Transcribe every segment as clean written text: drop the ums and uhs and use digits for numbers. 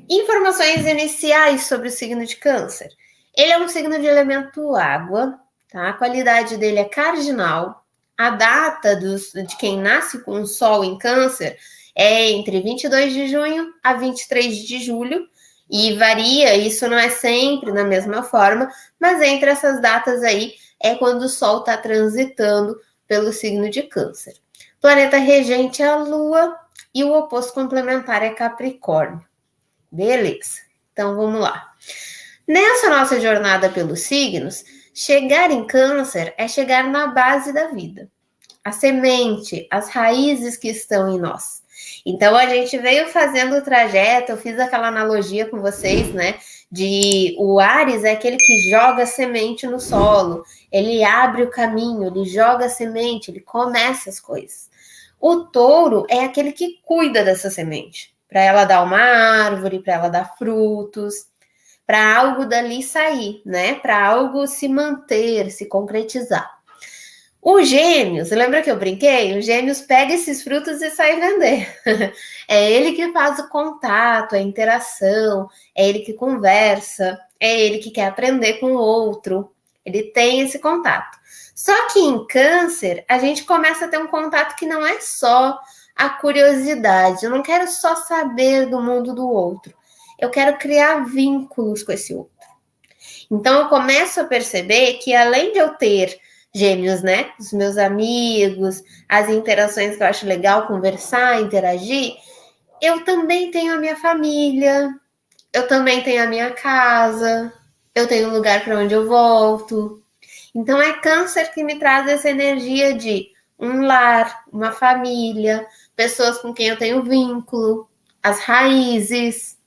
Informações iniciais sobre o signo de Câncer. Ele é um signo de elemento água, tá? A qualidade dele é cardinal. A data de quem nasce com o Sol em Câncer é entre 22 de junho a 23 de julho, e varia, isso não é sempre na mesma forma, mas entre essas datas aí é quando o Sol está transitando pelo signo de Câncer. Planeta regente é a Lua e o oposto complementar é Capricórnio. Beleza, então vamos lá. Nessa nossa jornada pelos signos, chegar em Câncer é chegar na base da vida, a semente, as raízes que estão em nós. Então a gente veio fazendo o trajeto, eu fiz aquela analogia com vocês, né? De o Áries é aquele que joga a semente no solo, ele abre o caminho, ele joga a semente, ele começa as coisas. O touro é aquele que cuida dessa semente, para ela dar uma árvore, para ela dar frutos, para algo dali sair, né? Para algo se manter, se concretizar. O Gêmeos, lembra que eu brinquei? O Gêmeos pega esses frutos e sai vender. É ele que faz o contato, a interação, é ele que conversa, é ele que quer aprender com o outro. Ele tem esse contato. Só que em Câncer, a gente começa a ter um contato que não é só a curiosidade. Eu não quero só saber do mundo do outro. Eu quero criar vínculos com esse outro. Então eu começo a perceber que além de eu ter Gêmeos, né? Os meus amigos, as interações que eu acho legal conversar, interagir, eu também tenho a minha família, eu também tenho a minha casa, eu tenho um lugar para onde eu volto. Então é Câncer que me traz essa energia de um lar, uma família, pessoas com quem eu tenho vínculo, as raízes,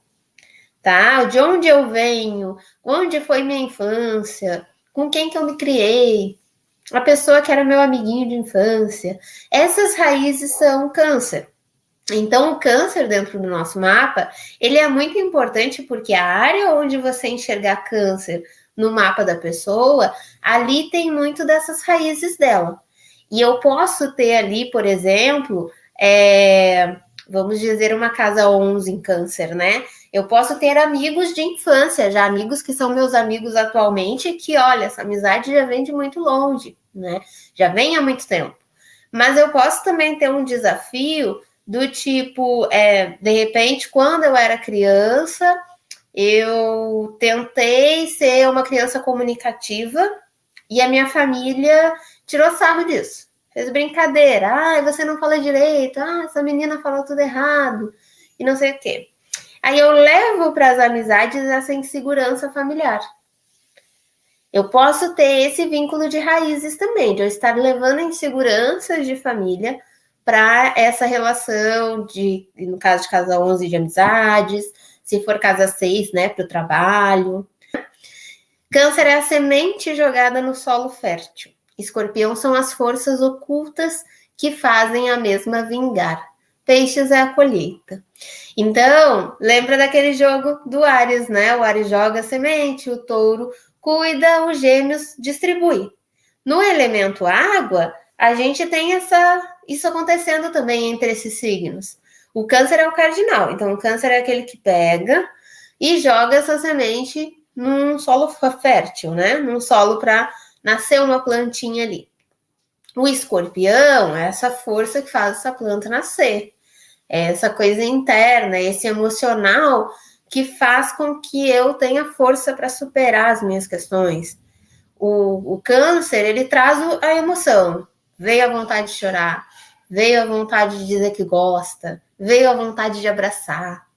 tá? De onde eu venho, onde foi minha infância, com quem que eu me criei, a pessoa que era meu amiguinho de infância. Essas raízes são Câncer. Então, o Câncer dentro do nosso mapa, ele é muito importante porque a área onde você enxergar Câncer no mapa da pessoa, ali tem muito dessas raízes dela. E eu posso ter ali, por exemplo, vamos dizer, uma casa 11 em Câncer, né? Eu posso ter amigos de infância, já amigos que são meus amigos atualmente, que, olha, essa amizade já vem de muito longe, né? Já vem há muito tempo. Mas eu posso também ter um desafio do tipo, de repente, quando eu era criança, eu tentei ser uma criança comunicativa e a minha família tirou sarro disso. Fez brincadeira. Ah, você não fala direito. Ah, essa menina falou tudo errado. E não sei o quê. Aí eu levo para as amizades essa insegurança familiar. Eu posso ter esse vínculo de raízes também, de eu estar levando inseguranças de família para essa relação de, no caso de casa 11, de amizades, se for casa 6, né, para o trabalho. Câncer é a semente jogada no solo fértil. Escorpião são as forças ocultas que fazem a mesma vingar. Peixes é a colheita. Então, lembra daquele jogo do Áries, né? O Áries joga a semente, o touro cuida, os Gêmeos distribui. No elemento água, a gente tem isso acontecendo também entre esses signos. O Câncer é o cardinal, então o Câncer é aquele que pega e joga essa semente num solo fértil, né? Num solo para nascer uma plantinha ali. O Escorpião é essa força que faz essa planta nascer. É essa coisa interna, esse emocional que faz com que eu tenha força para superar as minhas questões. O Câncer, ele traz a emoção. Veio a vontade de chorar, veio a vontade de dizer que gosta, veio a vontade de abraçar.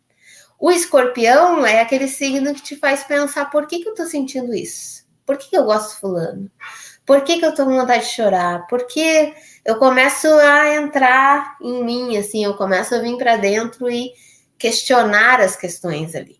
O Escorpião é aquele signo que te faz pensar por que eu tô sentindo isso? Por que eu gosto de fulano? Por que eu tô com vontade de chorar? Porque eu começo a entrar em mim, assim, eu começo a vir para dentro e questionar as questões ali.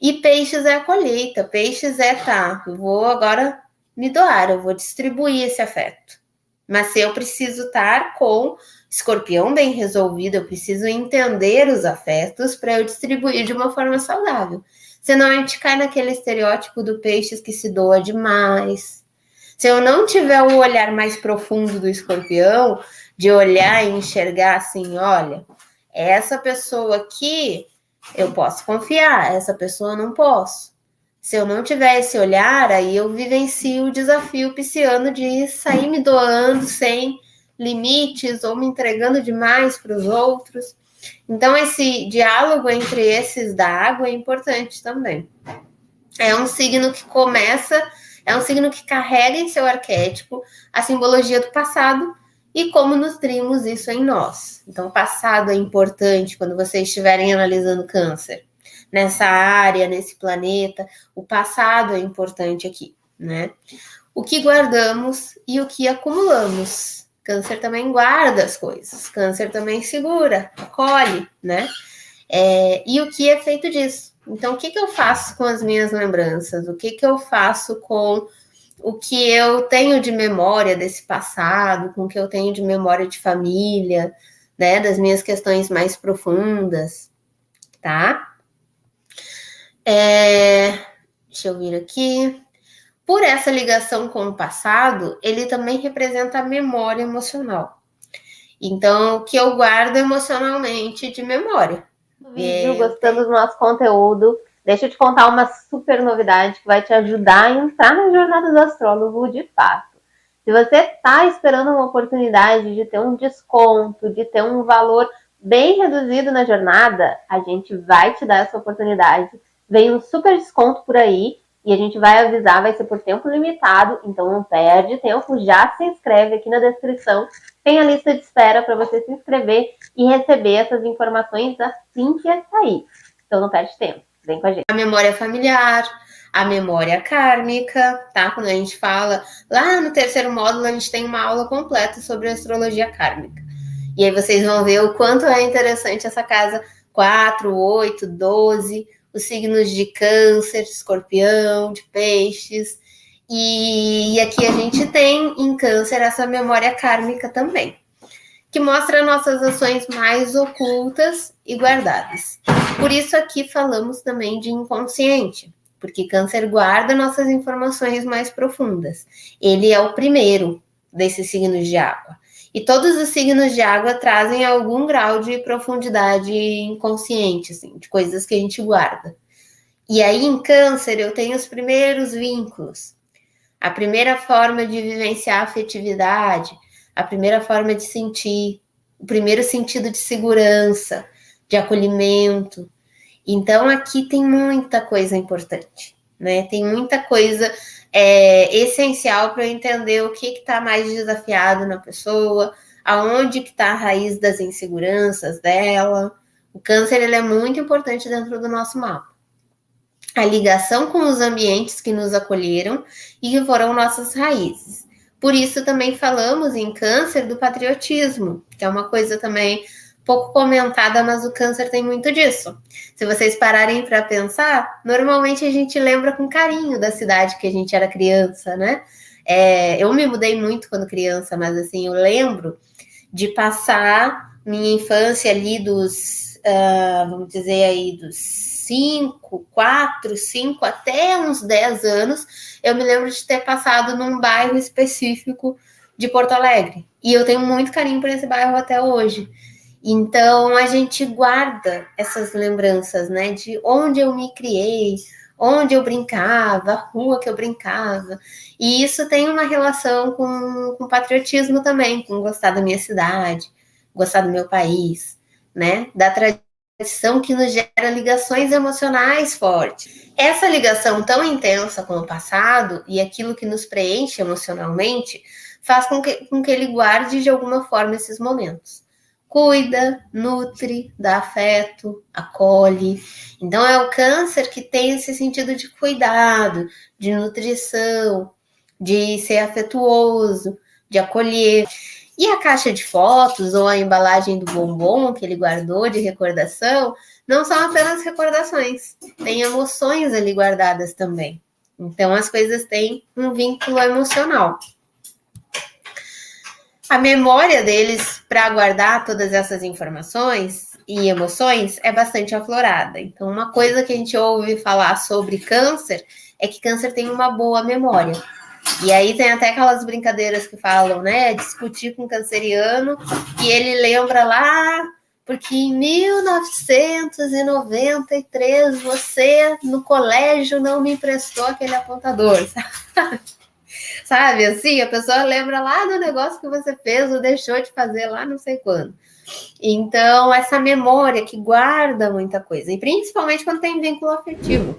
E Peixes é a colheita, Peixes é, tá, eu vou agora me doar, eu vou distribuir esse afeto. Mas se eu preciso estar com Escorpião bem resolvido, eu preciso entender os afetos para eu distribuir de uma forma saudável. Senão a gente cai naquele estereótipo do Peixes que se doa demais. Se eu não tiver o olhar mais profundo do Escorpião, de olhar e enxergar assim, olha, essa pessoa aqui, Eu posso confiar, essa pessoa não posso. Se eu não tiver esse olhar, aí eu vivencio o desafio pisciano de sair me doando sem limites ou me entregando demais para os outros. Então, esse diálogo entre esses da água é importante também. É um signo que começa, é um signo que carrega em seu arquétipo a simbologia do passado e como nutrimos isso em nós. Então, o passado é importante quando vocês estiverem analisando Câncer. Nessa área, nesse planeta, o passado é importante aqui, né? O que guardamos e o que acumulamos. Câncer também guarda as coisas, Câncer também segura, acolhe, né? E o que é feito disso? Então, o que eu faço com as minhas lembranças? O que eu faço com o que eu tenho de memória desse passado, com o que eu tenho de memória de família, né? Das minhas questões mais profundas, tá? Deixa eu vir aqui. Por essa ligação com o passado, ele também representa a memória emocional. Então, o que eu guardo emocionalmente de memória. Vídeo, gostando do nosso conteúdo, deixa eu te contar uma super novidade que vai te ajudar a entrar na jornada do astrólogo de fato. Se você está esperando uma oportunidade de ter um desconto, de ter um valor bem reduzido na jornada, a gente vai te dar essa oportunidade. Vem um super desconto por aí e a gente vai avisar, vai ser por tempo limitado, então não perde tempo, já se inscreve aqui na descrição. Tem a lista de espera para você se inscrever e receber essas informações assim que sair. Então não perde tempo, vem com a gente. A memória familiar, a memória kármica, tá? Quando a gente fala, lá no terceiro módulo a gente tem uma aula completa sobre astrologia kármica. E aí vocês vão ver o quanto é interessante essa casa 4, 8, 12, os signos de câncer, de escorpião, de peixes. E aqui a gente tem em câncer essa memória kármica também, que mostra nossas ações mais ocultas e guardadas. Por isso aqui falamos também de inconsciente, porque câncer guarda nossas informações mais profundas. Ele é o primeiro desses signos de água. E todos os signos de água trazem algum grau de profundidade inconsciente, assim, de coisas que a gente guarda. E aí, em câncer, eu tenho os primeiros vínculos. A primeira forma de vivenciar a afetividade, a primeira forma de sentir, o primeiro sentido de segurança, de acolhimento. Então, aqui tem muita coisa importante, né? Tem muita coisa essencial para eu entender o que está mais desafiado na pessoa, aonde que está a raiz das inseguranças dela. O câncer, ele é muito importante dentro do nosso mapa. A ligação com os ambientes que nos acolheram e que foram nossas raízes. Por isso também falamos em câncer do patriotismo, que é uma coisa também pouco comentada, mas o câncer tem muito disso. Se vocês pararem para pensar, normalmente a gente lembra com carinho da cidade que a gente era criança, né? Eu me mudei muito quando criança, mas assim, eu lembro de passar minha infância ali vamos dizer aí, dos 4, 5 até uns 10 anos, eu me lembro de ter passado num bairro específico de Porto Alegre. E eu tenho muito carinho por esse bairro até hoje. Então, a gente guarda essas lembranças, né? De onde eu me criei, onde eu brincava, a rua que eu brincava. E isso tem uma relação com patriotismo também, com gostar da minha cidade, gostar do meu país, né? Da tradição que nos gera ligações emocionais fortes. Essa ligação tão intensa com o passado e aquilo que nos preenche emocionalmente faz com que ele guarde de alguma forma esses momentos. Cuida, nutre, dá afeto, acolhe. Então é o câncer que tem esse sentido de cuidado, de nutrição, de ser afetuoso, de acolher. E a caixa de fotos ou a embalagem do bombom que ele guardou de recordação não são apenas recordações, tem emoções ali guardadas também. Então as coisas têm um vínculo emocional. A memória deles para guardar todas essas informações e emoções é bastante aflorada. Então, uma coisa que a gente ouve falar sobre câncer é que câncer tem uma boa memória. E aí tem até aquelas brincadeiras que falam, né? Discutir com o canceriano e ele lembra lá porque em 1993 você no colégio não me emprestou aquele apontador, sabe? Assim, a pessoa lembra lá do negócio que você fez ou deixou de fazer lá não sei quando. Então, essa memória que guarda muita coisa, e principalmente quando tem vínculo afetivo.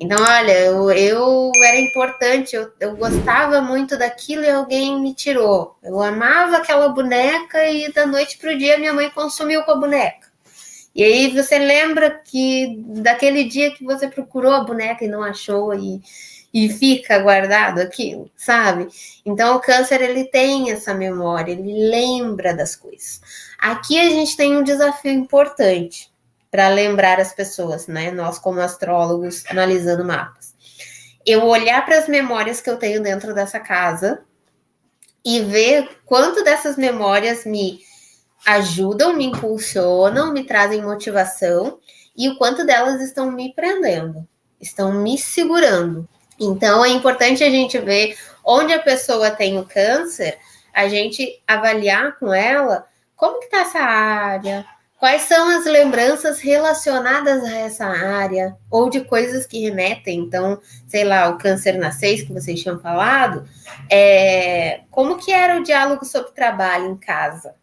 Então, olha, eu era importante, eu gostava muito daquilo e alguém me tirou. Eu amava aquela boneca e da noite para o dia minha mãe consumiu com a boneca. E aí você lembra que daquele dia que você procurou a boneca e não achou e fica guardado aquilo, sabe? Então o câncer ele tem essa memória, ele lembra das coisas. Aqui a gente tem um desafio importante para lembrar as pessoas, né? Nós como astrólogos analisando mapas. Eu olhar para as memórias que eu tenho dentro dessa casa e ver quanto dessas memórias me ajudam, me impulsionam, me trazem motivação e o quanto delas estão me prendendo, estão me segurando. Então é importante a gente ver onde a pessoa tem o câncer, a gente avaliar com ela como que está essa área, quais são as lembranças relacionadas a essa área, ou de coisas que remetem. Então, sei lá, o câncer na 6, que vocês tinham falado, como que era o diálogo sobre trabalho em casa?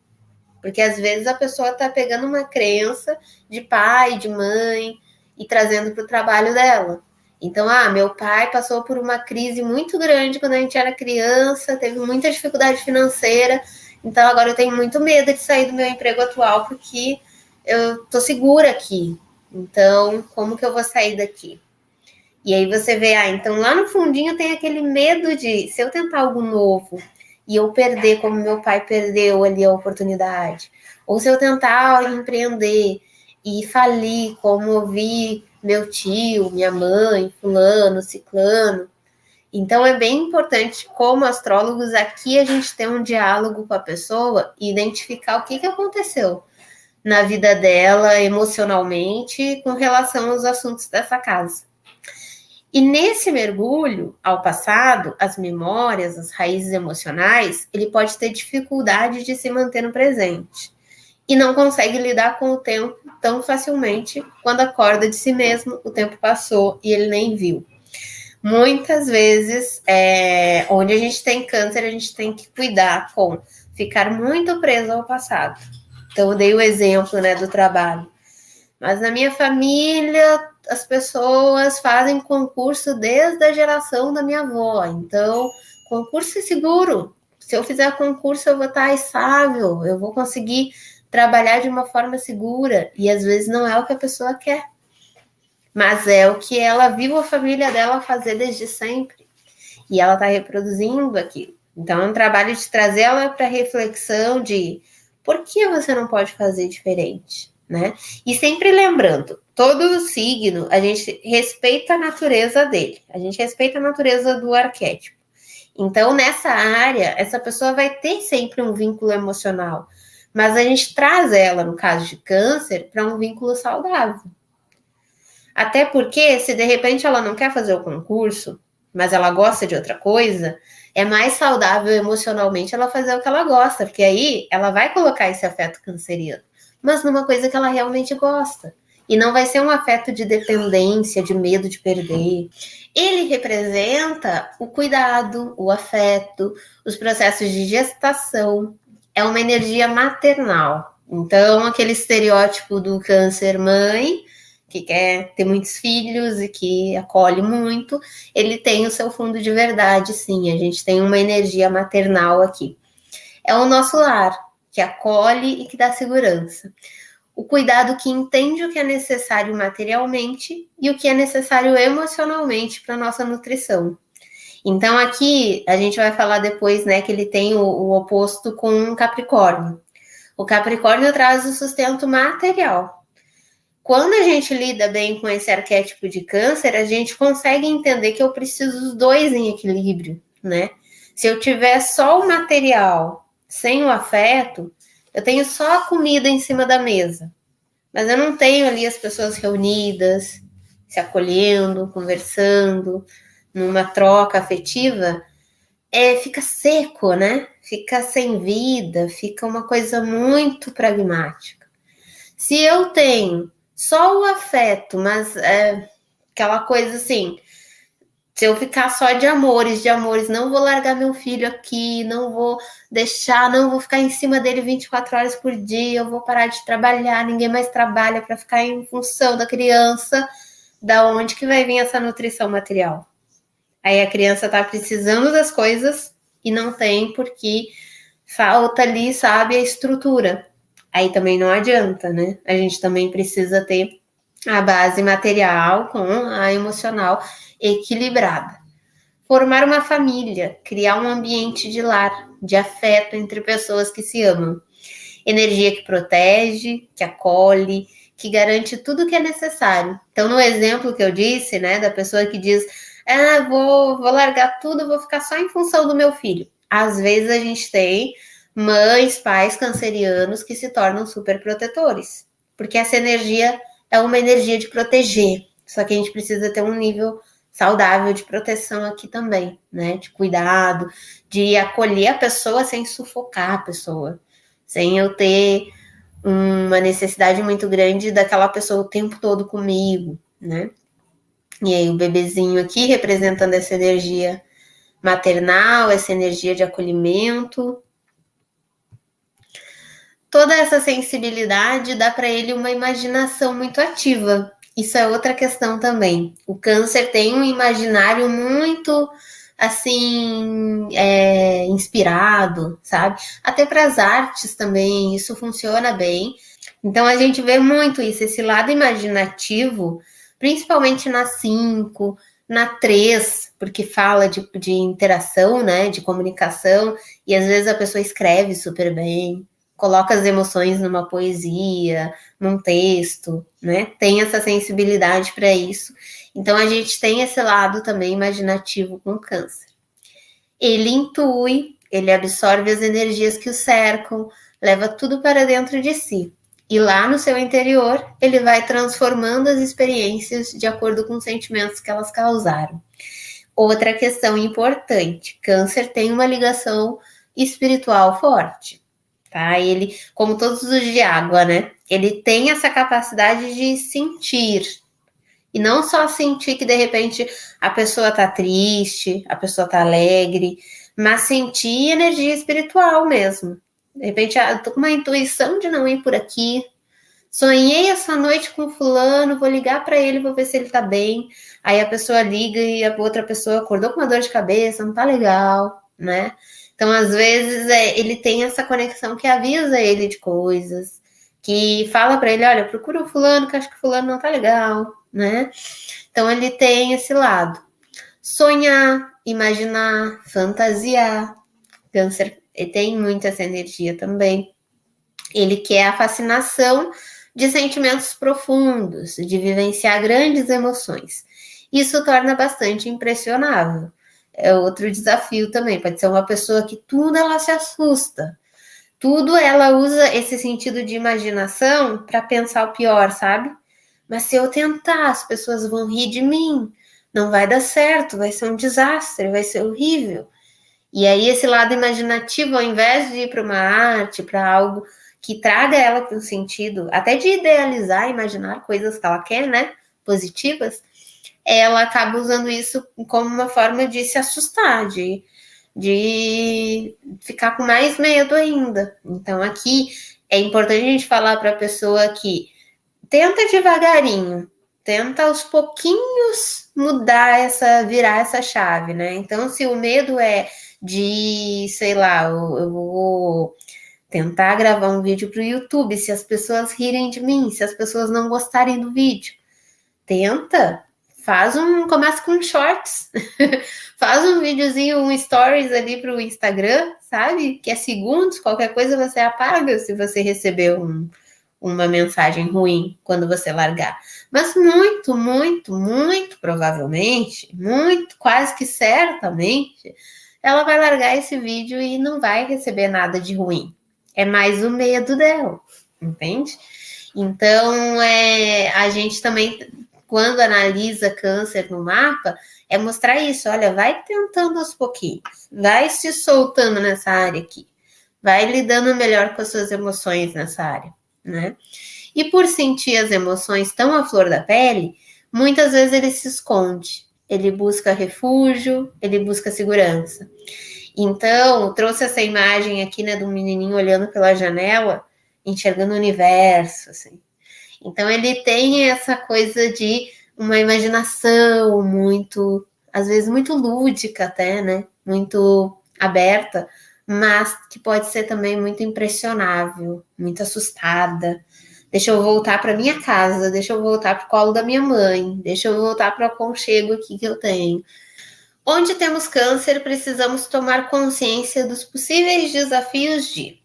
Porque às vezes a pessoa está pegando uma crença de pai, de mãe, e trazendo para o trabalho dela. Então, meu pai passou por uma crise muito grande quando a gente era criança, teve muita dificuldade financeira, então agora eu tenho muito medo de sair do meu emprego atual, porque eu tô segura aqui. Então, como que eu vou sair daqui? E aí você vê, então lá no fundinho tem aquele medo de, se eu tentar algo novo e eu perder como meu pai perdeu ali a oportunidade, ou se eu tentar empreender e falir como eu vi meu tio, minha mãe, fulano, ciclano. Então é bem importante, como astrólogos, aqui a gente tem um diálogo com a pessoa e identificar o que aconteceu na vida dela emocionalmente com relação aos assuntos dessa casa. E nesse mergulho ao passado, as memórias, as raízes emocionais, ele pode ter dificuldade de se manter no presente e não consegue lidar com o tempo tão facilmente. Quando acorda de si mesmo, o tempo passou e ele nem viu. Muitas vezes, onde a gente tem câncer, a gente tem que cuidar com ficar muito preso ao passado. Então, eu dei o exemplo, né, do trabalho. Mas na minha família, as pessoas fazem concurso desde a geração da minha avó. Então, concurso é seguro. Se eu fizer concurso, eu vou estar estável, eu vou conseguir trabalhar de uma forma segura. E às vezes não é o que a pessoa quer, mas é o que ela viu a família dela fazer desde sempre. E ela está reproduzindo aquilo. Então, é um trabalho de trazer ela para reflexão de por que você não pode fazer diferente, né? E sempre lembrando, todo signo, a gente respeita a natureza dele. A gente respeita a natureza do arquétipo. Então, nessa área, essa pessoa vai ter sempre um vínculo emocional. Mas a gente traz ela, no caso de câncer, para um vínculo saudável. Até porque, se de repente ela não quer fazer o concurso, mas ela gosta de outra coisa, é mais saudável emocionalmente ela fazer o que ela gosta, porque aí ela vai colocar esse afeto canceriano, mas numa coisa que ela realmente gosta. E não vai ser um afeto de dependência, de medo de perder. Ele representa o cuidado, o afeto, os processos de gestação. É uma energia maternal. Então, aquele estereótipo do câncer mãe, que quer ter muitos filhos e que acolhe muito, ele tem o seu fundo de verdade, sim. A gente tem uma energia maternal aqui. É o nosso lar, que acolhe e que dá segurança. O cuidado que entende o que é necessário materialmente e o que é necessário emocionalmente para a nossa nutrição. Então, aqui, a gente vai falar depois, né, que ele tem o oposto com um Capricórnio. O Capricórnio traz o sustento material. Quando a gente lida bem com esse arquétipo de câncer, a gente consegue entender que eu preciso dos dois em equilíbrio, né? Se eu tiver só o material, sem o afeto, eu tenho só a comida em cima da mesa, mas eu não tenho ali as pessoas reunidas, se acolhendo, conversando, numa troca afetiva, fica seco, né? Fica sem vida, fica uma coisa muito pragmática. Se eu tenho só o afeto, mas aquela coisa assim, se eu ficar só de amores, não vou largar meu filho aqui, não vou deixar, não vou ficar em cima dele 24 horas por dia, eu vou parar de trabalhar, ninguém mais trabalha para ficar em função da criança, da onde que vai vir essa nutrição material? Aí a criança tá precisando das coisas e não tem porque falta ali, sabe, a estrutura. Aí também não adianta, né? A gente também precisa ter a base material com a emocional equilibrada. Formar uma família, criar um ambiente de lar, de afeto entre pessoas que se amam. Energia que protege, que acolhe, que garante tudo que é necessário. Então, no exemplo que eu disse, né, da pessoa que diz, vou largar tudo, vou ficar só em função do meu filho. Às vezes a gente tem mães, pais cancerianos que se tornam super protetores, porque essa energia é uma energia de proteger, só que a gente precisa ter um nível saudável de proteção aqui também, né? De cuidado, de acolher a pessoa sem sufocar a pessoa, sem eu ter uma necessidade muito grande daquela pessoa o tempo todo comigo, né? E aí o bebezinho aqui representando essa energia maternal, essa energia de acolhimento. Toda essa sensibilidade dá para ele uma imaginação muito ativa. Isso é outra questão também. O câncer tem um imaginário muito assim inspirado, sabe? Até para as artes também isso funciona bem. Então a gente vê muito isso, esse lado imaginativo, principalmente na 5, na 3, porque fala de interação, né? De comunicação, e às vezes a pessoa escreve super bem, coloca as emoções numa poesia, num texto, né? Tem essa sensibilidade para isso. Então a gente tem esse lado também imaginativo com o câncer. Ele intui, ele absorve as energias que o cercam, leva tudo para dentro de si. E lá no seu interior, ele vai transformando as experiências de acordo com os sentimentos que elas causaram. Outra questão importante: câncer tem uma ligação espiritual forte. Tá? Ele, como todos os de água, né? Ele tem essa capacidade de sentir. E não só sentir que de repente a pessoa tá triste, a pessoa tá alegre, mas sentir energia espiritual mesmo. De repente, eu tô com uma intuição de não ir por aqui. Sonhei essa noite com fulano, vou ligar para ele, vou ver se ele tá bem. Aí a pessoa liga e a outra pessoa acordou com uma dor de cabeça, não tá legal, né? Então, às vezes, ele tem essa conexão que avisa ele de coisas, que fala para ele, olha, procura o fulano, que acho que o fulano não tá legal, né? Então, ele tem esse lado. Sonhar, imaginar, fantasiar. Câncer tem muito essa energia também. Ele quer a fascinação de sentimentos profundos, de vivenciar grandes emoções. Isso torna bastante impressionável. É outro desafio também. Pode ser uma pessoa que tudo ela se assusta. Tudo ela usa esse sentido de imaginação para pensar o pior, sabe? Mas se eu tentar, as pessoas vão rir de mim. Não vai dar certo, vai ser um desastre, vai ser horrível. E aí esse lado imaginativo, ao invés de ir para uma arte, para algo que traga ela para um sentido, até de idealizar, imaginar coisas que ela quer, né? Positivas, ela acaba usando isso como uma forma de se assustar, de ficar com mais medo ainda. Então, aqui é importante a gente falar para a pessoa que tenta devagarinho, tenta aos pouquinhos virar essa chave, né? Então, se o medo é de, sei lá, eu vou tentar gravar um vídeo para o YouTube, se as pessoas rirem de mim, se as pessoas não gostarem do vídeo, começa com shorts, faz um videozinho, um stories ali para o Instagram, sabe? Que é segundos, qualquer coisa você apaga se você receber uma mensagem ruim quando você largar. Mas muito, muito, muito provavelmente, quase que certamente, ela vai largar esse vídeo e não vai receber nada de ruim. É mais o medo dela, entende? Então, a gente também, quando analisa câncer no mapa, é mostrar isso. Olha, vai tentando aos pouquinhos, vai se soltando nessa área aqui, vai lidando melhor com as suas emoções nessa área, né? E por sentir as emoções tão à flor da pele, muitas vezes ele se esconde, ele busca refúgio, ele busca segurança. Então, trouxe essa imagem aqui, né, do menininho olhando pela janela, enxergando o universo, assim. Então, ele tem essa coisa de uma imaginação muito, às vezes, muito lúdica até, né, muito aberta, mas que pode ser também muito impressionável, muito assustada. Deixa eu voltar para minha casa, deixa eu voltar para o colo da minha mãe, deixa eu voltar para o aconchego aqui que eu tenho. Onde temos câncer, precisamos tomar consciência dos possíveis desafios de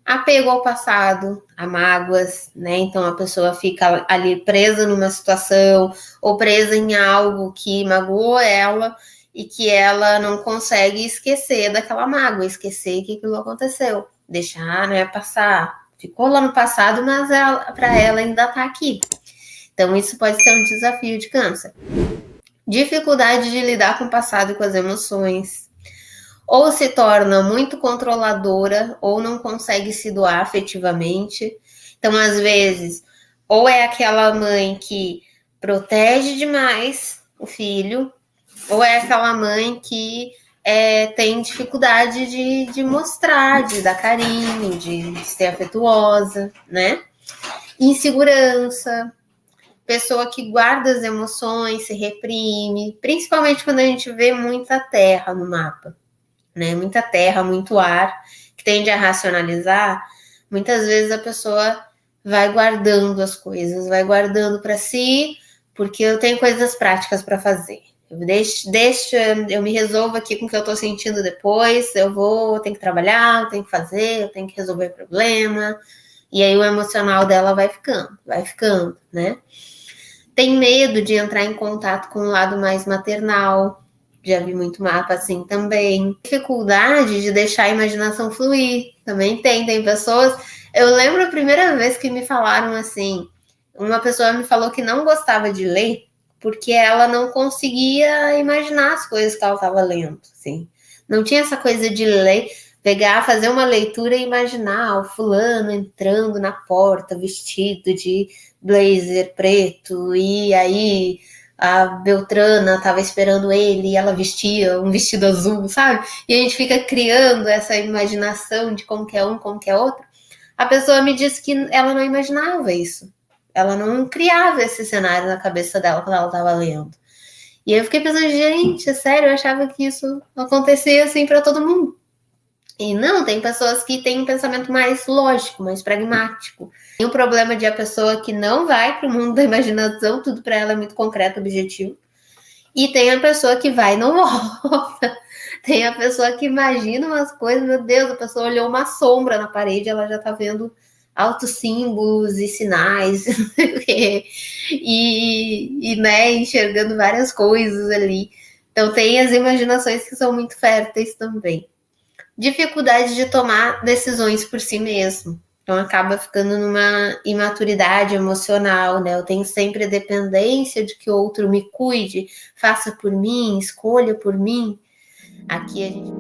apego ao passado, a mágoas, né? Então a pessoa fica ali presa numa situação ou presa em algo que magoou ela e que ela não consegue esquecer daquela mágoa, esquecer que aquilo aconteceu, deixar, né, passar. Ficou lá no passado, mas para ela ainda está aqui. Então isso pode ser um desafio de câncer. Dificuldade de lidar com o passado e com as emoções, ou se torna muito controladora, ou não consegue se doar afetivamente. Então, às vezes, ou é aquela mãe que protege demais o filho, ou é aquela mãe que tem dificuldade de mostrar, de dar carinho, de ser afetuosa, né? Insegurança, pessoa que guarda as emoções, se reprime, principalmente quando a gente vê muita terra no mapa, né? Muita terra, muito ar, que tende a racionalizar. Muitas vezes a pessoa vai guardando as coisas, vai guardando para si, porque eu tenho coisas práticas para fazer. Eu me resolvo aqui com o que eu estou sentindo depois, eu tenho que trabalhar, eu tenho que fazer, eu tenho que resolver problema, e aí o emocional dela vai ficando, né? Tem medo de entrar em contato com o lado mais maternal. Já vi muito mapa assim também. Dificuldade de deixar a imaginação fluir. Também tem pessoas. Eu lembro a primeira vez que me falaram assim. Uma pessoa me falou que não gostava de ler porque ela não conseguia imaginar as coisas que ela estava lendo. Assim. Não tinha essa coisa de ler, pegar, fazer uma leitura e imaginar o fulano entrando na porta vestido de blazer preto e aí a Beltrana estava esperando ele e ela vestia um vestido azul, sabe? E a gente fica criando essa imaginação de como que é um, como que é outro. A pessoa me disse que ela não imaginava isso. Ela não criava esse cenário na cabeça dela quando ela estava lendo. E aí eu fiquei pensando, gente, é sério, eu achava que isso acontecia assim para todo mundo. E não, tem pessoas que têm um pensamento mais lógico, mais pragmático. Tem o problema de a pessoa que não vai para o mundo da imaginação, tudo para ela é muito concreto, objetivo. E tem a pessoa que vai e não volta. Tem a pessoa que imagina umas coisas, meu Deus, a pessoa olhou uma sombra na parede, ela já está vendo altos símbolos e sinais, e né, enxergando várias coisas ali. Então tem as imaginações que são muito férteis também. Dificuldade de tomar decisões por si mesmo. Então acaba ficando numa imaturidade emocional, né? Eu tenho sempre a dependência de que o outro me cuide, faça por mim, escolha por mim. Aqui a gente